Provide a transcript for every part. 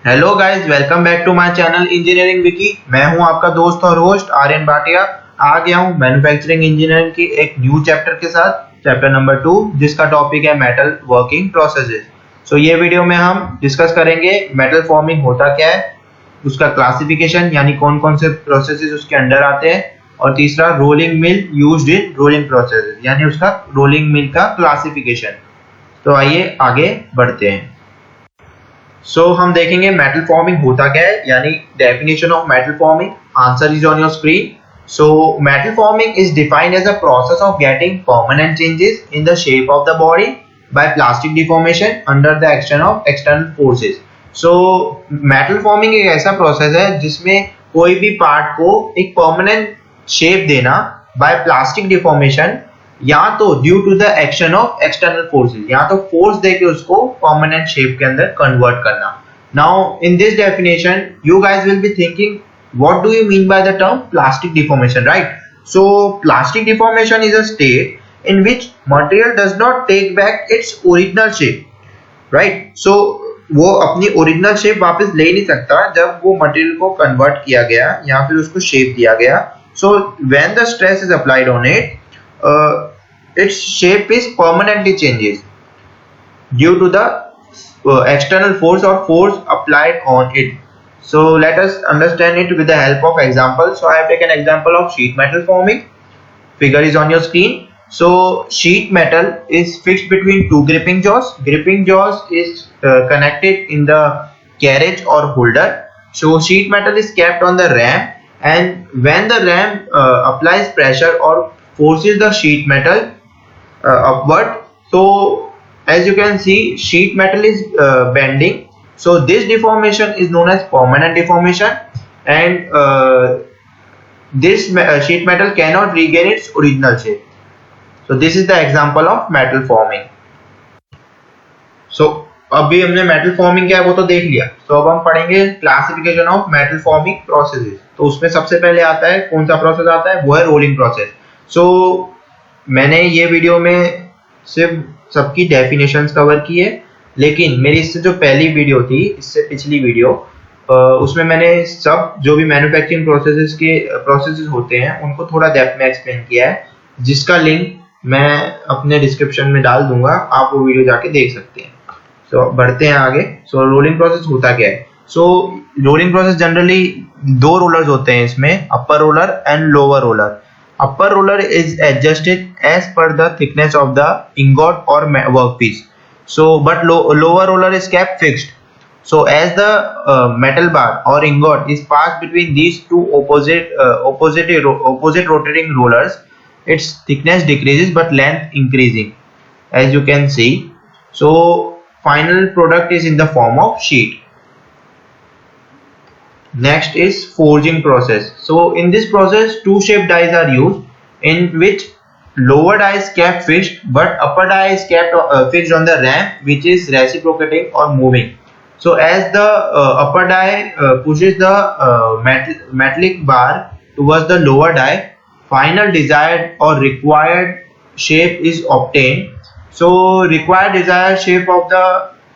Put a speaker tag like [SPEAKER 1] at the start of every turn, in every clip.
[SPEAKER 1] Hello guys, welcome back to my channel engineering Vicky. मैं हूं आपका दोस्त और होस्ट आर्यन भाटिया। आ गया हूं मैन्युफैक्चरिंग इंजीनियरिंग की एक न्यू चैप्टर के साथ, चैप्टर नंबर 2, जिसका टॉपिक है मेटल वर्किंग प्रोसेसेस। ये वीडियो में हम डिस्कस करेंगे मेटल फॉर्मिंग होता क्या है, उसका क्लासिफिकेशन यानी कौन कौन से प्रोसेसेस उसके अंडर आते हैं, और तीसरा rolling mill used in rolling processes यानी उसका रोलिंग मिल का क्लासिफिकेशन। तो आइए आगे बढ़ते हैं। हम देखेंगे मेटल फॉर्मिंग होता क्या है, यानी definition of metal forming. Answer is on your screen. Metal forming is defined as a process of getting permanent changes in the shape of the body by plastic deformation under the action of external forces. Metal forming एक ऐसा process है जिसमें कोई भी part को एक permanent shape देना by plastic deformation, या तो due to the action of external forces, या तो फोर्स देके उसको परमानेंट शेप के अंदर कन्वर्ट करना। Now in this definition you guys will be thinking, what do you mean by the term plastic deformation, right? So plastic deformation is a state in which material does not take back its original shape, right? वो अपनी original shape वापस ले नहीं सकता जब वो material को convert किया गया या फिर उसको शेप दिया गया। So when the stress is applied on it, its shape is permanently changes due to the external force or force applied on it. So let us understand it with the help of example. I have taken example of sheet metal forming. Figure is on your screen. Sheet metal is fixed between two gripping jaws. Gripping jaws is connected in the carriage or holder. Sheet metal is kept on the ram, and when the ram applies pressure or forces the sheet metal upward, so as you can see sheet metal is bending. So this deformation is known as permanent deformation, and this sheet metal cannot regain its original shape. So this is the example of metal forming. अभी हमने metal forming क्या है वो तो देख लिया। अब हम पढ़ेंगे classification of metal forming processes. तो उसमें सबसे पहले आता है, कौन सा प्रोसेस आता है, वो है रोलिंग प्रोसेस। मैंने ये वीडियो में सिर्फ सबकी डेफिनेशंस कवर की है, लेकिन मेरी इससे जो पहली वीडियो थी, इससे पिछली वीडियो, उसमें मैंने सब जो भी मैन्युफैक्चरिंग प्रोसेसेस होते हैं उनको थोड़ा डेप्थ में एक्सप्लेन किया है, जिसका लिंक मैं अपने डिस्क्रिप्शन में डाल दूंगा, आप वो वीडियो जाके देख सकते हैं। बढ़ते हैं आगे। रोलिंग प्रोसेस होता क्या है? रोलिंग प्रोसेस जनरली दो रोलर्स होते हैं इसमें, upper roller and lower roller. Upper roller is adjusted as per the thickness of the ingot or workpiece. But lower roller is kept fixed. As the metal bar or ingot is passed between these two opposite rotating rollers, its thickness decreases but length increasing, as you can see. Final product is in the form of sheet. Next is forging process. In this process, two shaped dies are used, in which lower die is kept fixed but upper die is kept fixed on the ram, which is reciprocating or moving. As the upper die pushes the metallic bar towards the lower die, final desired or required shape is obtained. Required desired shape of the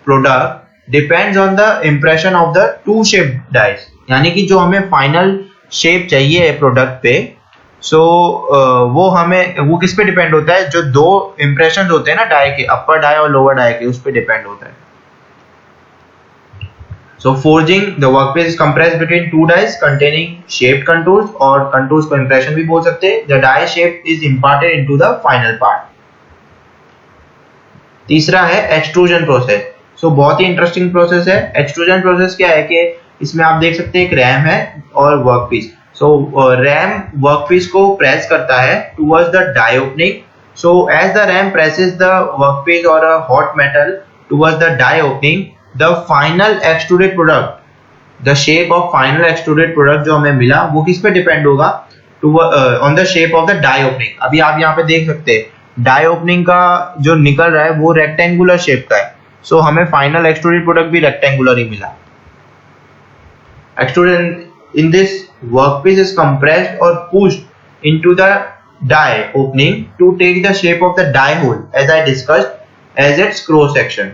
[SPEAKER 1] product depends on the impression of the two shaped dies. यानी कि जो हमें final shape चाहिए है product पे, वो किस पे डिपेंड होता है? जो दो इंप्रेशन होते हैं ना डाई के, अपर डाई और लोअर डाई के, उस पे डिपेंड होता है। Forging, the workpiece is compressed between two dies containing shaped contours, और कंटूर्स को इंप्रेशन भी बोल सकते हैं। The die shape is imparted into the final part. तीसरा है एक्सट्रूजन प्रोसेस। बहुत ही इंटरेस्टिंग प्रोसेस है। एक्सट्रूजन प्रोसेस क्या है कि इसमें आप देख सकते हैं एक रैम है और वर्कपीस। रैम वर्कपीस को प्रेस करता है towards the die opening. As the ram presses the workpiece और a hot metal towards the die opening, the final extruded product, the shape of final extruded product जो हमें मिला, वो किस पे डिपेंड होगा? On the shape of the die opening. अभी आप यहाँ पे देख सकते हैं डाई ओपनिंग का जो निकल रहा है वो रेक्टेंगुलर शेप का है। हमें फाइनल एक्सट्रूडेड प्रोडक्ट भी रेक्टेंगुलर ही मिला। Extrusion, in this, workpiece is compressed or pushed into the die opening to take the shape of the die hole, as I discussed, as its cross section.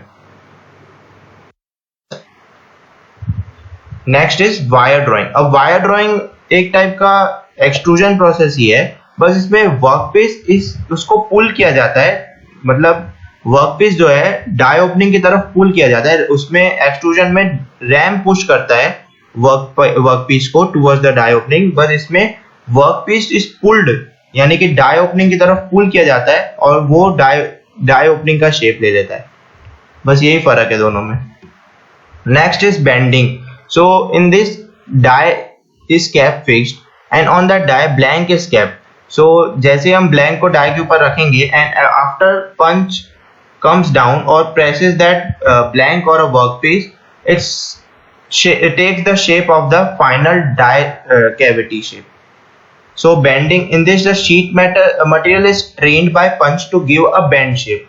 [SPEAKER 1] Next is wire drawing. अब wire drawing एक type का extrusion process ही है, बस इसमें workpiece उसको पुल किया जाता है, मतलब वर्कपीस जो है डाई ओपनिंग की तरफ पुल किया जाता है, उसमें एक्सट्रूजन में रैम पुश करता है वर्कपीस को टुवर्ड्स द डाई ओपनिंग, बस इसमें वर्कपीस इज पुल्ड, यानी कि डाई ओपनिंग की तरफ पुल किया जाता है और वो डाई ओपनिंग का शेप ले लेता है। बस यही फर्क है दोनों में। Next is bending. So in this die is kept fixed and on the die blank is kept. So जैसे हम ब्लैंक को डाई के ऊपर रखेंगे and after punch comes down or presses that blank or a workpiece, it takes the shape of the final die cavity shape. So bending, in this the sheet material is strained by punch to give a bend shape.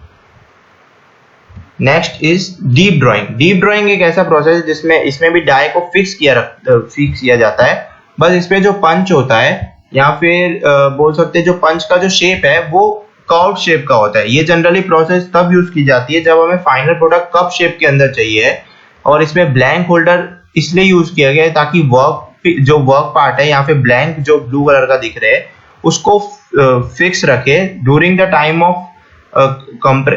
[SPEAKER 1] Next is deep drawing. Deep drawing एक ऐसा process है जिसमें इसमें भी die को fix किया जाता है, बस इसमें जो पंच होता है या फिर बोल सकते हैं जो पंच का जो शेप है वो कर्व शेप का होता है। ये जनरली प्रोसेस तब यूज की जाती है जब हमें फाइनल प्रोडक्ट कप शेप के अंदर चाहिए है, और इसमें ब्लैंक होल्डर इसलिए यूज किया गया है ताकि वर्क पार्ट है या फिर ब्लैंक जो ब्लू कलर का दिख रहा है उसको फिक्स रखे ड्यूरिंग द टाइम ऑफ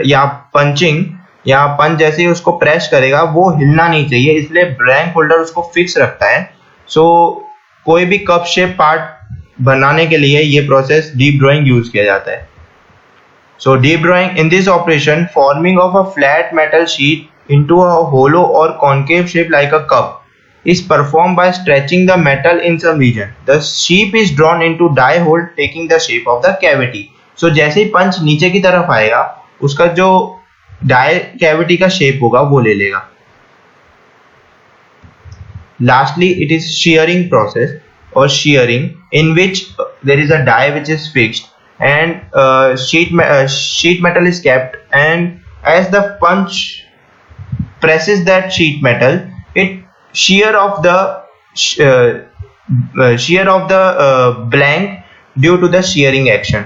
[SPEAKER 1] या पंचिंग, या पंच जैसे ही उसको प्रेस करेगा वो हिलना नहीं चाहिए, इसलिए ब्लैंक होल्डर उसको फिक्स रखता है। सो कोई भी कप शेप पार्ट बनाने के लिए ये प्रोसेस डीप ड्राइंग यूज किया जाता है। So deep drawing, in this operation, forming of a flat metal sheet into a hollow or concave shape like a cup is performed by stretching the metal in some region. The sheet is drawn into die hole, taking the shape of the cavity. So जैसे ही पंच नीचे की तरफ आएगा उसका जो die cavity का shape होगा वो ले लेगा। Lastly, it is shearing process or shearing, in which there is a die which is fixed and sheet metal is kept, and as the punch presses that sheet metal, it shear of the blank due to the shearing action.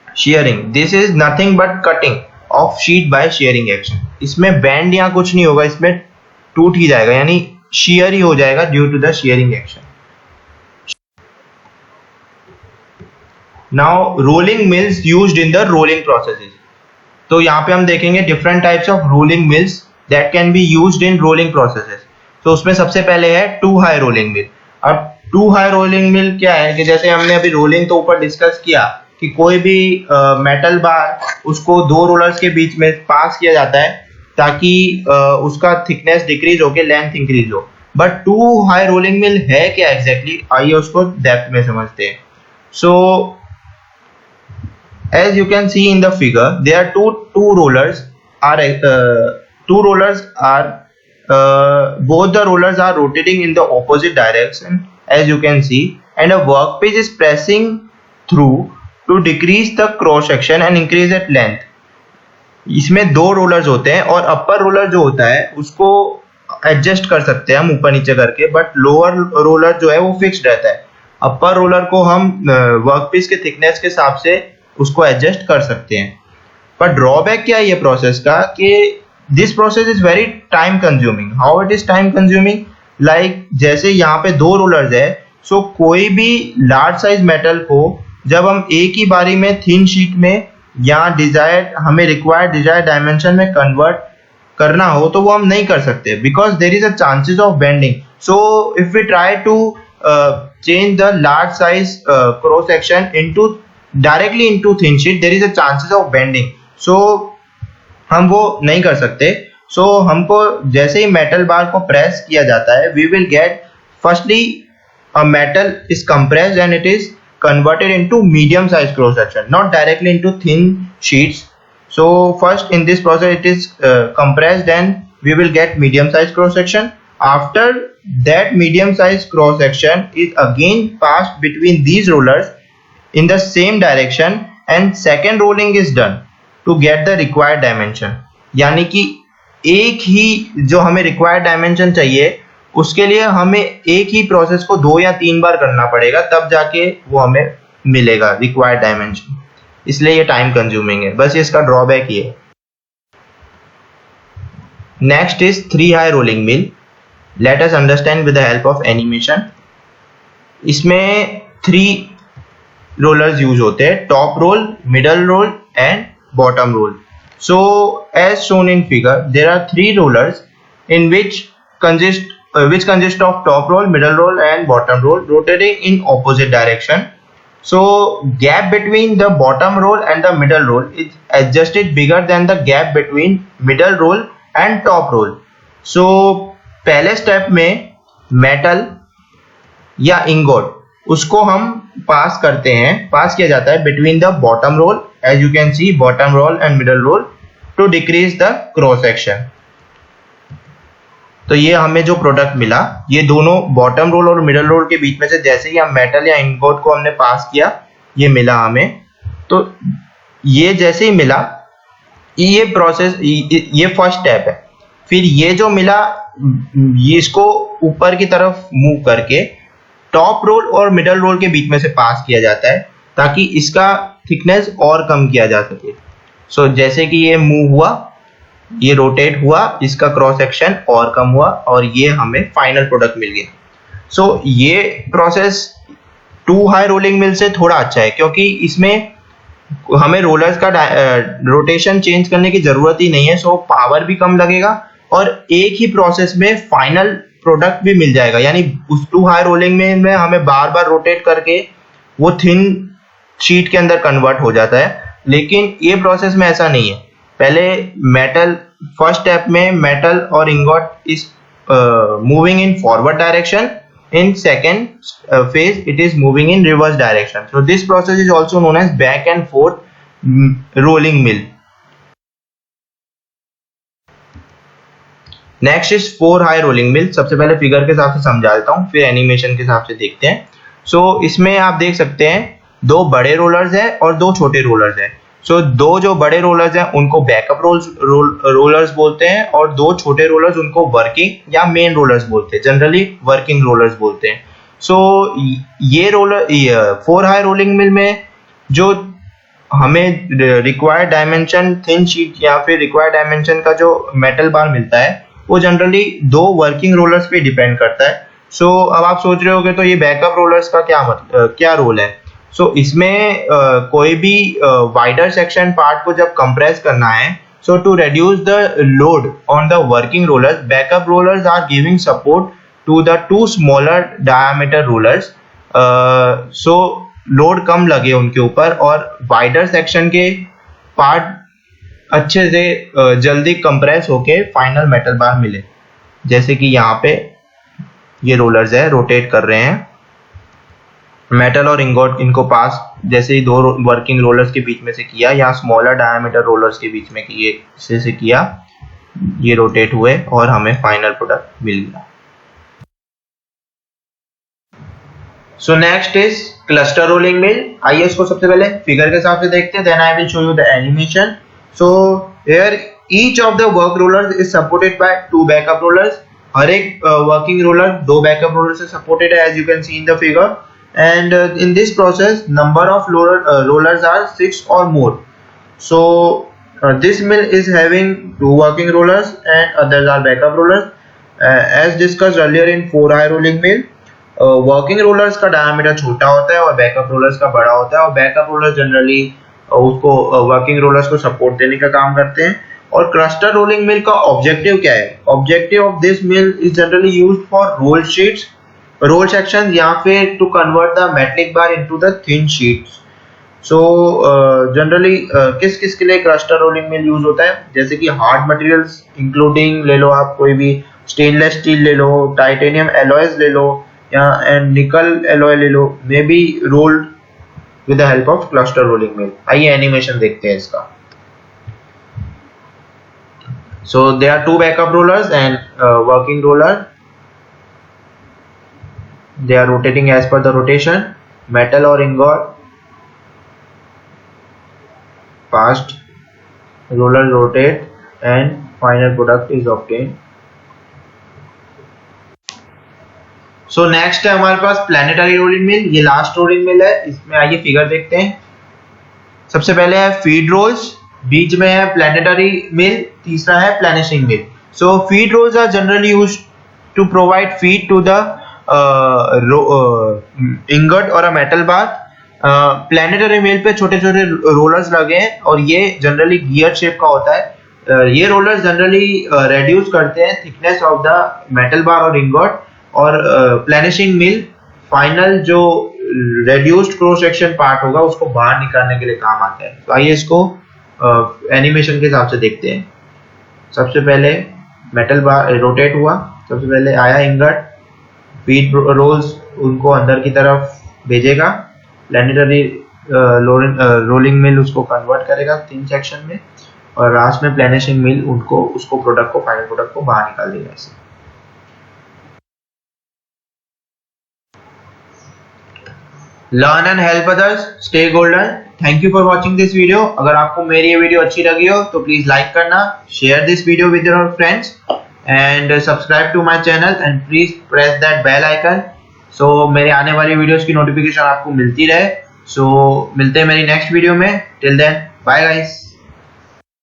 [SPEAKER 1] Shearing, this is nothing but cutting of sheet by shearing action. इसमें bend या कुछ नहीं होगा, इसमें टूट ही जाएगा, यानी shear ही हो जाएगा due to the shearing action. Now rolling mills used in the rolling processes. तो यहाँ पे हम देखेंगे different types of rolling mills that can be used in rolling processes. तो उसमें सबसे पहले है टू हाई रोलिंग मिल। अब टू हाई रोलिंग मिल क्या है कि जैसे हमने अभी रोलिंग तो ऊपर डिस्कस किया कि कोई भी मेटल बार उसको दो रोलर्स के बीच में पास किया जाता है ताकि उसका थिकनेस डिक्रीज होकर लेंथ इंक्रीज हो। But two high rolling mill है क्या एग्जैक्टली, आइए उसको डेप्थ में समझते हैं। सो as you can see in the figure, there are two rollers are both the rollers are rotating in the opposite direction as you can see, and a workpiece is pressing through to decrease the cross section and increase its length. इसमें दो rollers होते हैं और upper roller जो होता है उसको adjust कर सकते हैं हम ऊपर नीचे करके, बट लोअर रोलर जो है वो फिक्स्ड रहता है। अपर रोलर को हम वर्कपीस के थिकनेस के हिसाब से उसको एडजस्ट कर सकते हैं। पर ड्रॉबैक क्या है ये प्रोसेस का कि this process is very time consuming. How it is time consuming, like जैसे यहाँ पे दो रोलर्स है, सो कोई भी लार्ज साइज मेटल को जब हम एक ही बारी में थिन शीट में या हमें रिक्वायर्ड डिजायर्ड डायमेंशन में कन्वर्ट करना हो तो वो हम नहीं कर सकते, because there is a chances of bending. So if we try to change the large size cross section into directly into thin sheet, there is a chances of bending, so हम वो नहीं कर सकते। सो हमको जैसे ही मेटल बार को press किया जाता है, we will get firstly a metal is compressed and it is converted into medium size cross section, not directly into thin sheets. So first in this process it is compressed and we will get medium size cross section. After that medium size cross section is again passed between these rollers in the same direction and second rolling is done to get the required dimension. यानी कि एक ही जो हमें required dimension चाहिए उसके लिए हमें एक ही प्रोसेस को 2 या 3 बार करना पड़ेगा, तब जाके वो हमें मिलेगा रिक्वायर्ड डायमेंशन, इसलिए ये टाइम कंज्यूमिंग है, बस इसका ड्रॉबैक ये है। Next is three high rolling mill. Let us understand with the help of animation. इसमें 3 रोलर्स यूज होते हैं, top roll, middle roll and bottom roll. So as shown in figure there are 3 rollers in which consist of top roll, middle roll and bottom roll rotating in opposite direction. So gap between the bottom roll and the middle roll is adjusted bigger than the gap between middle roll and top roll. So पहले step में metal या ingot उसको हम pass करते हैं, pass किया जाता है between the bottom roll, as you can see bottom roll and middle roll, to decrease the cross section. तो ये हमें जो प्रोडक्ट मिला, ये दोनों बॉटम रोल और मिडल रोल के बीच में से जैसे ही हम मेटल या इंगोट को हमने पास किया, ये मिला हमें। तो ये जैसे ही मिला, ये प्रोसेस, ये फर्स्ट स्टेप है। फिर ये जो मिला, ये इसको ऊपर की तरफ मूव करके टॉप रोल और मिडल रोल के बीच में से पास किया जाता है ताकि इसका थिकनेस और कम किया जा सके। सो जैसे कि ये मूव हुआ, ये रोटेट हुआ, इसका क्रॉस सेक्शन और कम हुआ और ये हमें फाइनल प्रोडक्ट मिल गया। सो ये प्रोसेस 2 हाई रोलिंग मिल से थोड़ा अच्छा है क्योंकि इसमें हमें रोलर्स का रोटेशन चेंज करने की जरूरत ही नहीं है। सो पावर भी कम लगेगा और एक ही प्रोसेस में फाइनल प्रोडक्ट भी मिल जाएगा। यानी उस 2 हाई रोलिंग में हमें बार बार रोटेट करके वो थिन शीट के अंदर कन्वर्ट हो जाता है, लेकिन ये प्रोसेस में ऐसा नहीं है। पहले मेटल, फर्स्ट स्टेप में मेटल और ingot is moving in forward direction, in second phase it is moving in reverse direction. So this process is also known as back and forth rolling mill. Next is 4 high rolling mill. सबसे पहले figure के हिसाब से समझा देता हूँ, फिर animation के हिसाब से देखते हैं। सो इसमें आप देख सकते हैं 2 बड़े रोलर्स हैं और 2 छोटे रोलर्स हैं। सो 2 जो बड़े रोलर्स हैं उनको बैकअप रोलर्स बोलते हैं और 2 छोटे रोलर्स उनको वर्किंग या मेन रोलर्स बोलते हैं, जनरली वर्किंग रोलर्स बोलते हैं। सो ये रोलर 4 हाई रोलिंग मिल में जो हमें रिक्वायर्ड डायमेंशन थिन शीट या फिर रिक्वायर्ड डायमेंशन का जो मेटल बार मिलता है वो जनरली 2 वर्किंग रोलर्स पे डिपेंड करता है। सो अब आप सोच रहे होगे तो ये बैकअप रोलर्स का क्या रोल है। सो इसमें कोई भी वाइडर सेक्शन पार्ट को जब कंप्रेस करना है, so to reduce the load on the working rollers, backup rollers are giving support to the 2 smaller diameter rollers, so load कम लगे उनके ऊपर और वाइडर सेक्शन के पार्ट अच्छे से जल्दी कंप्रेस होके फाइनल मेटल बार मिले। जैसे कि यहाँ पे ये रोलर्स है, रोटेट कर रहे हैं मेटल और इंगोट, इनको पास जैसे ही 2 वर्किंग रोलर्स के बीच में से किया या स्मॉलर डायमीटर रोलर्स के बीच में किए से किया, ये रोटेट हुए और हमें फाइनल प्रोडक्ट मिल गया। So next is cluster rolling mill. आइए इसको सबसे पहले फिगर के हिसाब से देखते हैं, then I will show you the animation. So here each of the work rollers is supported by 2 backup rollers. हर एक वर्किंग रोलर 2 बैकअप रोलर से सपोर्टेड है, as you can see in the figure. And in this process number of rollers are 6 or more. So this mill is having 2 working rollers and others are backup rollers. As discussed earlier in 4 high rolling mill, working rollers का diameter छोटा होता है और backup rollers का बड़ा होता है और backup rollers generally उसको working rollers को support देने का काम करते हैं। और cluster rolling mill का objective क्या है? Objective of this mill is generally used for roll sheets, roll section या फिर to convert the metallic bar into the thin sheets. So generally किस किस के लिए क्लस्टर रोलिंग मिल यूज होता है, जैसे कि हार्ड मटेरियल्स इंक्लूडिंग ले लो आप कोई भी स्टेनलेस स्टील ले लो, टाइटेनियम एलॉयज ले लो या एंड निकल एलॉय ले लो, may be rolled with the help of cluster rolling mill. आइए एनिमेशन देखते हैं इसका। So there are 2 backup rollers and working roller, they are rotating as per the rotation. Metal or ingot passed, roller rotate and final product is obtained. So next है हमारे पास planetary rolling mill. ये last rolling mill है, इसमें आइए figure देखते हैं। सबसे पहले है फीड रोल्स, बीच में है प्लैनेटरी मिल, तीसरा है प्लैनिशिंग मिल। So feed rolls are generally used to provide feed to the ingot or a metal bar. Planetary mill पे छोटे छोटे रोलर्स लगे हैं और ये जनरली गियर शेप का होता है। ये रोलर्स जनरली रेड्यूस करते हैं thickness of the metal bar और इंगोट, और प्लैनिशिंग मिल फाइनल जो रेड्यूस्ड क्रॉस सेक्शन पार्ट होगा उसको बाहर निकालने के लिए काम आता है। तो आइए इसको एनिमेशन के हिसाब से देखते हैं। सबसे पहले मेटल बार रोटेट हुआ, सबसे पहले आया इंगट, फीड रोल्स उनको अंदर की तरफ भेजेगा, प्लैनेटरी रोलिंग मिल उसको कन्वर्ट करेगा 3 सेक्शन में, और लास्ट में प्लैनिशिंग मिल उसको प्रोडक्ट को फाइनल प्रोडक्ट को बाहर निकाल देगा। ऐसे learn and help others, stay golden. Thank you for watching this video. अगर आपको मेरी ये वीडियो अच्छी लगी हो तो प्लीज लाइक करना, share this video with your friends and subscribe to my channel and please press that bell icon, so मेरे आने वाली वीडियोस की नोटिफिकेशन आपको मिलती रहे। सो मिलते हैं मेरी नेक्स्ट वीडियो में। Till then bye guys.